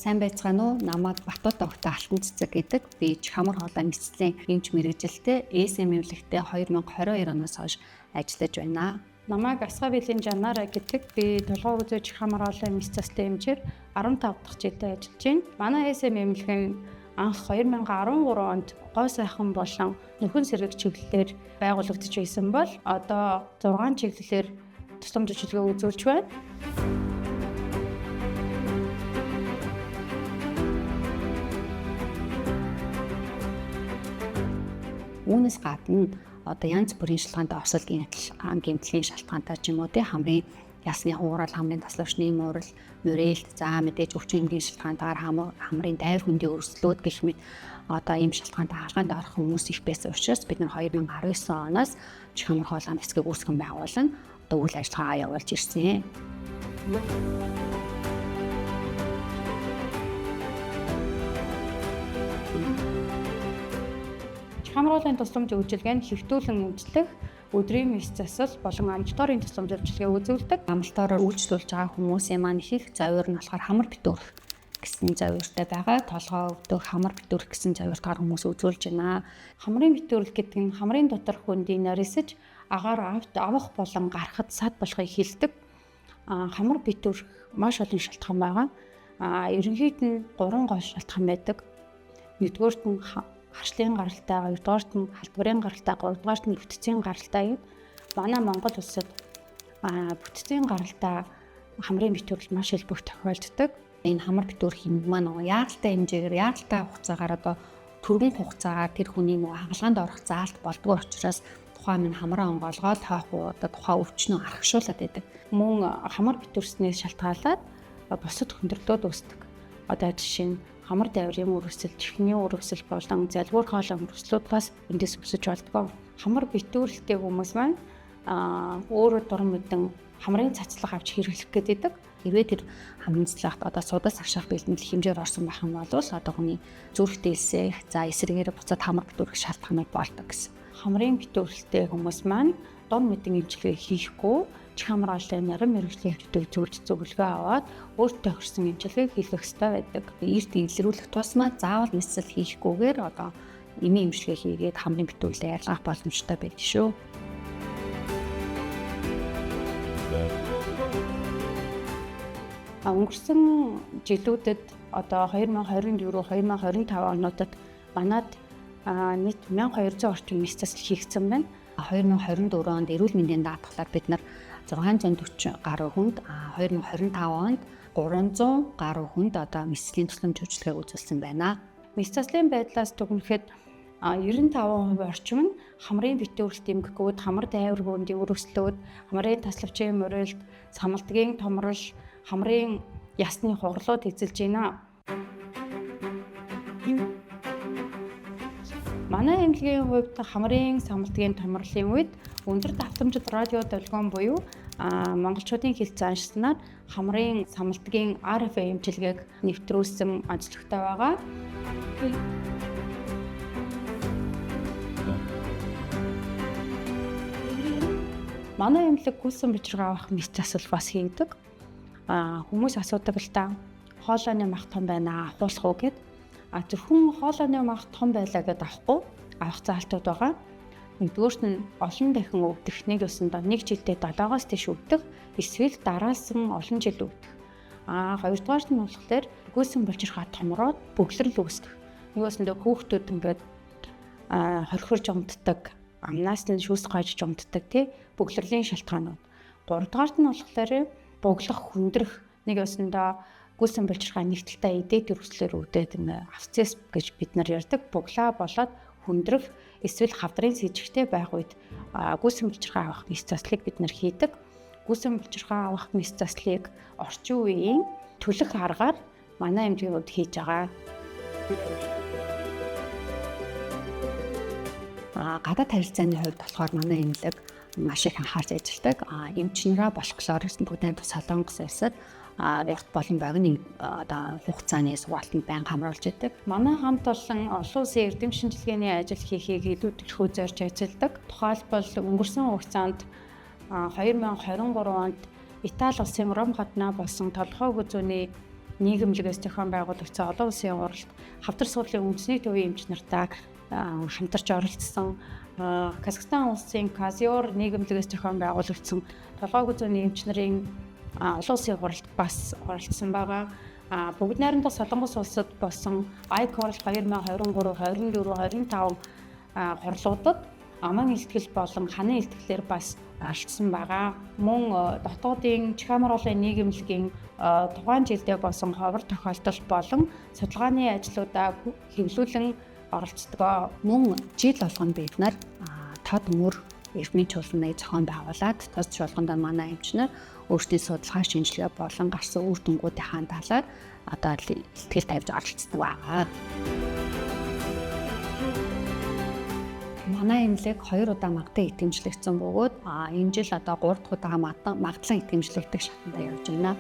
Сайн байцгаана уу? Намайг Батбат Огтой Алтан цэцэг гэдэг. Би Чамар хоолой мэдслийн эмч мэргэжилтэй SM эвлэгтээ 2022 оноос хойш ажиллаж байна. Намайг Асгай Билийн Жанара гэдэг. Би толгой үзэж Чамар хоолой мэдсэлтэй эмчээр 15 дахь жилдээ ажиллаж байна. Манай SM эвлэгийн анх 2013 онд гоо сайхан болон нөхөн сэрэг чиглэлээр байгуулагдаж байсан бол одоо 6 чиглэлээр тусламж үйлчилгээ үзүүлж байна. Үүнээс гадна одоо янз бүрийн шалтгаантай овсол гэмтлийн шалтгаантай ч юм уу хамрын ясны хуурал, хамрын таславчны муурал, мөрөөлт, за мэдээж өвчин эмгийн шалтгаантайгаар хамрын дайр хөндийн өрсөлдөөд гэх мэт одоо ийм шалтгаантай хаалганд орох хүмүүс их байсан учраас бид нар 2019 оноос Чамар хоолой нисгийг үүсгэн байгуулан одоо үйл ажиллагаа явуулж ирсэн. Чамар хоолойн тусламж үйлчилгээ нь хэвтүүлэн эмчлэх, өдрийн мэс засал болон амжилтын тусламж үйлчилгээ үзүүлдэг. Амлалтаараа үйлчлүүлж байгаа хүмүүсийн маань их завьр нь болохоор хамар битүүрх гэсэн завьртай байгаа. Толгой өвдөх, хамар битүүрх гэсэн завьртаар хүмүүс үзүүлж байна. Хамрын битүүрх гэдэг нь хамрын дотор хөндийг нарийсаж агаар авах болон гарахад сад болохыг хэлдэг. Хамар битүүрх маш олон шалтгаан байгаа. Ерөнхийд нь 3 гол шалтгаан байдаг. Нэгдүгээрт нь харшлын гаралтай, хоёрдугаарт нь халдварын гаралтай, гуравдугаарт нь бүтцийн гаралтай гэдэг. Манай Монгол улсад бүтцийн гаралтай хамрын битүүрх маш их бүх тохиолддог. Энэ хамар битүүрхийн маань яаралтай хэмжээгээр яаралтай хугацаагаар одоо төргөн хугацаагаар тэр хүний хагалгаанд орох заалт болдгоо учраас тухайн минь хамраа онгоолгоод таахгүй одоо тухайн өвчнөө аргашуулад байдаг. Мөн хамар битүүрснээс шалтгаалаад бусад хүндрэлтүүд үүсдэг. Одоо жишээ нь хамар дайрын өрөвсөл, чихний өрөвсөл болон залгуур хоолой өрөвслүүд бас эндээс өсөж болдгоо. Хамар битүүрэлтэй хүмүүс маань өөрөө дуран мэдэн хамрын цацлах авч хэрэглэх гэдэг. Хэрвээ тэр хамрын цацлагт одоо судас агшаах бэлтгэл хэмжээр орсон байх юм бол одоо хүний зүрх дээлсээ за эсрэгээр буцаад хамар битүүрэх шалтгаанууд болдог гэсэн. Хамрын битүүрэлтэй хүмүүс маань дон мэдэн эмчилгээ хийхгүй Чамар хоолой нарийн мэрэгжлийн хэвтүүд зөвлөгөө аваад өөртөө тохирсон эмчилгээг хийх ёстой байдаг. Эрт илрүүлэх тусмаа заавал нисэл хийхгүйгээр одоо эмийн эмчилгээ хийгээд хамрын битүүрлээ ялгах боломжтой байдаг шүү. Өнгөрсөн жилүүдэд одоо 2024-2025 онуудад манад нийт 1200 орчим мэс засал хийгдсэн байна. 2024 онд эрүүл мэндийн даатгалаар бид нар 640 гаруй хүнд 2025 онд 300 гаруй хүнд одоо мэслийн тусламж үйлчилгээг үзүүлсэн байна. Мэс заслын байдлаас дүгнэхэд 95% орчим нь хамрын битүүрэлт эмгэгүүд, хамар дайвар хөндийн өрөвслүүд, хамрын таславчийн мөрөлд, самалдгийн томрол, хамрын ясны хурлууд эзэлж байна. Манай эмнэлгийн хувьд хамрын самалдгийн томрлын үед өндөр давтамжит радио долгион буюу монголчуудын хэлцээ аншснаар хамрын самалдгийн RF эмчилгээг нэвтрүүлсэн онцлогтой байгаа. Манай эмнэлэг гүйсэн бочиргаа авах мэс засал бас хийдэг. Хүмүүс асуудаг л та хоолойны мах том байна авахулах уу гэд. Зөвхөн хоолойны мах том байлаа гэдээ авах заалтууд байгаа. Нэгдүгээрт нь олон дахин өвдөх, нэг өсөндөө нэг жилдээ 7-оос дээш өвдөх, эсвэл дараас нь олон жил өвдөх. Хоёрдугаарт нь болохоор гүйсэн булчирхай томроод бөглөрл үүсгэх. Нэг өсөндөө хүүхдүүд ингээд хорхирж умддаг, амнаас нь шүүс гойж умддаг тий бөглөрлийн шалтгаанууд. Гуравдугаарт нь болохоор буглах, хүндрэх, нэг өсөндөө гүйсэн булчирхай нэгтэлтэй эдээд өргөслөөр өвдөд авцэс гэж бид нар ярьдаг. Буглаа болоод хүндрэх эсвэл хавдрын сэжигтэй байх үед гүйсэн булчирхай авах мэс заслыг бид нар хийдэг. Гүйсэн булчирхай авах мэс заслыг орчин үеийн төлөх аргаар манай эмнэлгүүд хийж байгаа. Гадаад харилцааны хувьд болохоор манай эмнэлэг маш их анхаарч ажилладаг. Эмч нараа болохоор бүгдээ тус солонгос улсад ягт болон богино одоо хугацааны сургалтанд байнга хамруулж байдаг. Манай хамт олон улсын эрдэм шинжилгээний ажил хийхийг илүү төлхөө зорж ажилладаг. Тухайлбал өнгөрсөн хугацаанд 2023 онд Итали улсын Ром хотноо болсон толгой үзүүний нийгэмлэгээс зохион байгуулагдсан олон улсын уралд хавтар суудлын үндэсний төвийн эмч нартай хамтарч оролцсон. Казахстан улсын Казиор нийгэмлэгээс зохион байгуулагдсан толгойг зүүнний эмч нарын олон улсын уралд бас оролцсон байгаа. Бүгд найрамдах Солонгос улсад болсон ICORL 2023, 24, 25 хурлуудад аман илтгэл болон ханын илтгэлээр бас оролцсон байгаа. Мөн дотоодын чих хамгааллын нийгэмлэгийн тухайн жилдээ болсон ховор тохиолдол болон судалгааны ажлуудаа хэвлүүлэн оролцдог. Мөн жил болгоно бид нар тод мөр эрдмийн чуулганыг зохион байгуулад тос чуулганд манай эмчнэр өөрсдийн судалгаа шинжилгээ болон гарсан үр дүнгуудын талаар одоо илтгэл тавьж оролцдог байгаа. Манай эмнэлэг 2 удаа магадан итгэмжлэгдсэн бөгөөд энэ жил одоо 3 дахь удаа магадлан итгэмжлэгдэх шатанд явж байна.